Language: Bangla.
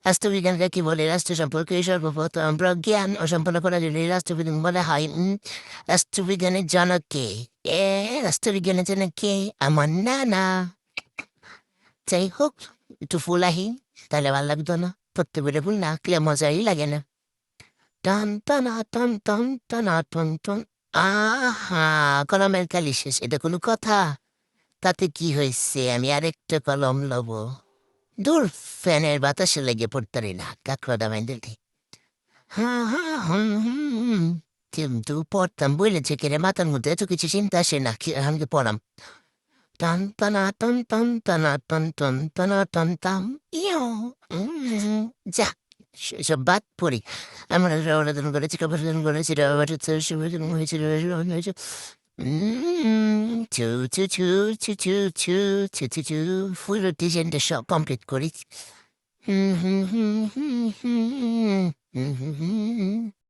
রাষ্ট্রবিজ্ঞানকে কি বলে? রাষ্ট্র সম্পর্কে সর্বপ্রথম প্রজ্ঞান ও সম্পন্ন করার জন্য রাষ্ট্রবিজ্ঞান বলা হয়। রাষ্ট্রবিজ্ঞানের জনক কে? রাষ্ট্রবিজ্ঞানের জনক কে? আমার নানা। যাই হোক, একটু ফুল আহি, তাহলে ভালো লাগতো না? পড়তে পেরে ফুল না আঁকলে মজাই লাগে না। টান টানা টন টন টানা টন টন। আহা, কলমের কালি শেষ, এটা কোনো কথা? তাতে কি হয়েছে, আমি আরেকটা কলম লব। দূর, ফ্যানের বাতাসে লেগে পড়তারি না, কাকড়া দামাই দিলি। হ্যাঁ হ্যাঁ হুম হুম হুম। কিন্তু পড়তাম বলেছে কে রে, মাথার মধ্যে এত কিছু চিন্তা আসে না, আমাকে পড়াম। টান টানা টন টন টানা টন টন টানা টন টাম। ইয়ো। উম, যা, সব বাদ পড়ি। আমরা রওনাদন করেছি, কবরদান করেছি, হয়েছিল। চু চু চু চু চু চু চু চু চু, ফুল ডিজাইনটা সব কমপ্লিট করি।